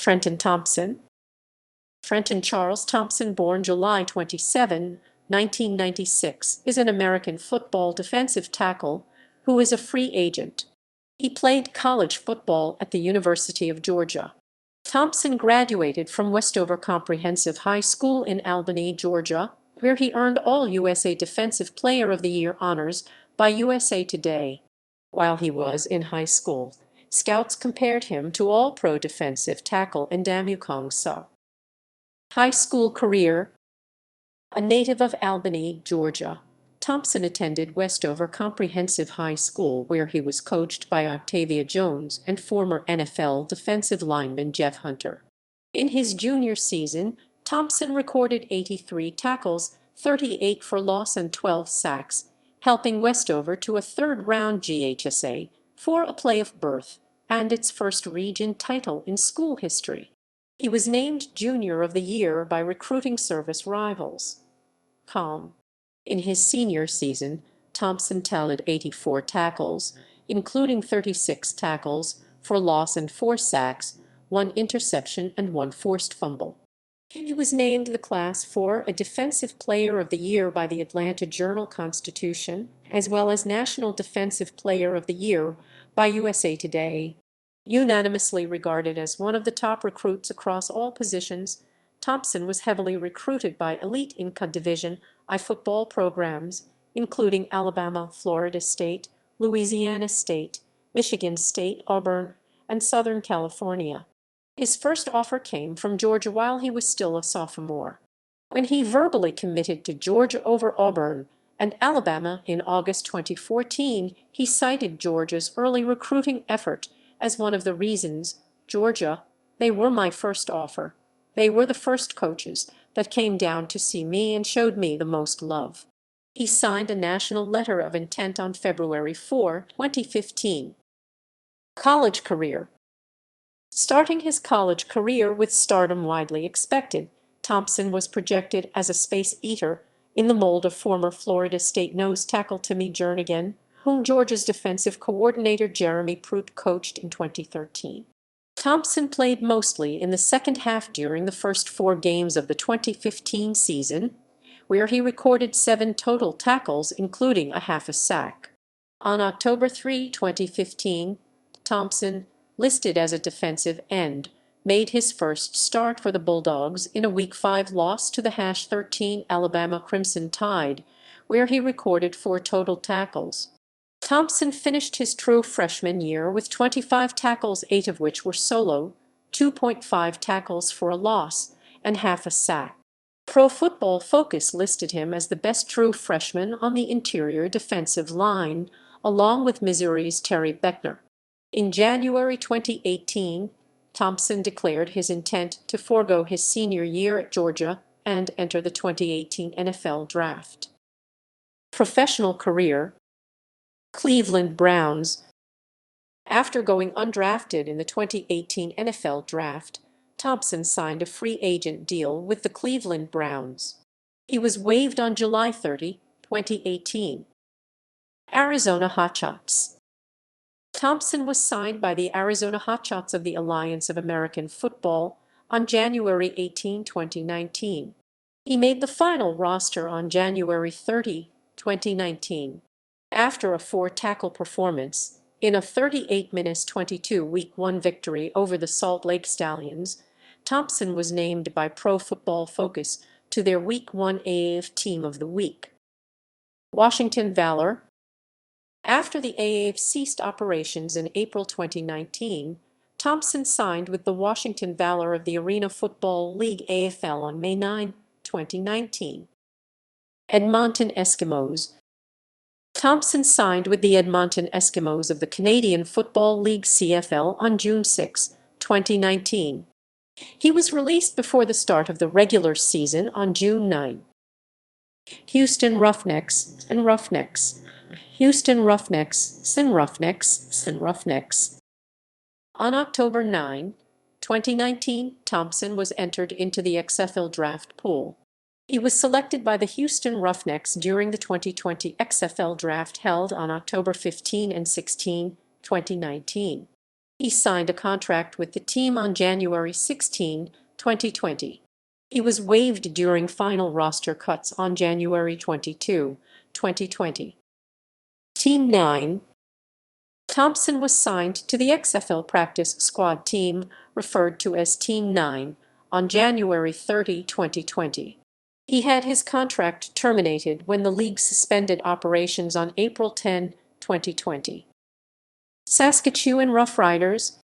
Trenton Thompson. Trenton Charles Thompson, born July 27, 1996, is an American football defensive tackle who is a free agent. He played college football at the University of Georgia. Thompson graduated from Westover Comprehensive High School in Albany, Georgia, where he earned All-USA Defensive Player of the Year honors by USA Today. While he was in high school, scouts compared him to All-Pro defensive tackle Ndamukong Suh. High school career. A native of Albany, Georgia, Thompson attended Westover Comprehensive High School, where he was coached by Octavia Jones and former NFL defensive lineman Jeff Hunter. In his junior season, Thompson recorded 83 tackles, 38 for loss and 12 sacks, helping Westover to a third-round GHSA for a playoff berth and its first region title in school history. He was named Junior of the Year by Recruiting Service rivals. In his senior season, Thompson tallied 84 tackles, including 36 tackles for loss and 4 sacks, 1 interception and 1 forced fumble. He was named the Class 4 a Defensive Player of the Year by the Atlanta Journal-Constitution, as well as National Defensive Player of the Year by USA Today. Unanimously regarded as one of the top recruits across all positions, Thompson was heavily recruited by elite Inca Division I football programs, including Alabama, Florida State, Louisiana State, Michigan State, Auburn, and Southern California. His first offer came from Georgia while he was still a sophomore. When he verbally committed to Georgia over Auburn and Alabama in August 2014, he cited Georgia's early recruiting effort as one of the reasons. Georgia, they were my first offer. They were the first coaches that came down to see me and showed me the most love. He signed a national letter of intent on February 4, 2015. College career. Starting his college career with stardom widely expected, Thompson was projected as a space eater in the mold of former Florida State nose tackle Timmy Jernigan, whom Georgia's defensive coordinator Jeremy Pruitt coached in 2013. Thompson played mostly in the second half during the first 4 games of the 2015 season, where he recorded 7 total tackles, including a half a sack. On October 3, 2015, Thompson, listed as a defensive end, made his first start for the Bulldogs in a Week 5 loss to the #13 Alabama Crimson Tide, where he recorded 4 total tackles. Thompson finished his true freshman year with 25 tackles, 8 of which were solo, 2.5 tackles for a loss, and half a sack. Pro Football Focus listed him as the best true freshman on the interior defensive line, along with Missouri's Terry Beckner. In January 2018, Thompson declared his intent to forego his senior year at Georgia and enter the 2018 NFL Draft. Professional career. Cleveland Browns. After going undrafted in the 2018 NFL Draft, Thompson signed a free agent deal with the Cleveland Browns. He was waived on July 30, 2018. Arizona Hotshots. Thompson was signed by the Arizona Hotshots of the Alliance of American Football on January 18, 2019. He made the final roster on January 30, 2019. After a 4-tackle performance in a 38-22 Week 1 victory over the Salt Lake Stallions, Thompson was named by Pro Football Focus to their Week 1 AAF Team of the Week. Washington Valor. After the AAF ceased operations in April 2019, Thompson signed with the Washington Valor of the Arena Football League AFL on May 9, 2019. Edmonton Eskimos. Thompson signed with the Edmonton Eskimos of the Canadian Football League CFL on June 6, 2019. He was released before the start of the regular season on June 9. Houston Roughnecks and Roughnecks. Houston Roughnecks and Roughnecks and Roughnecks. On October 9, 2019, Thompson was entered into the XFL draft pool. He was selected by the Houston Roughnecks during the 2020 XFL draft held on October 15 and 16, 2019. He signed a contract with the team on January 16, 2020. He was waived during final roster cuts on January 22, 2020. Team 9. Thompson was signed to the XFL practice squad team, referred to as Team 9, on January 30, 2020. He had his contract terminated when the league suspended operations on April 10, 2020. Saskatchewan Roughriders.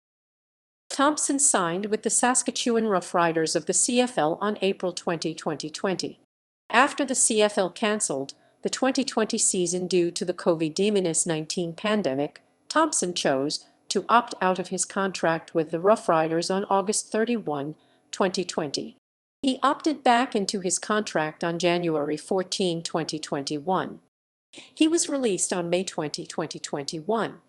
Thompson signed with the Saskatchewan Roughriders of the CFL on April 20, 2020. After the CFL cancelled the 2020 season due to the COVID-19 pandemic, Thompson chose to opt out of his contract with the Roughriders on August 31, 2020. He opted back into his contract on January 14, 2021. He was released on May 20, 2021.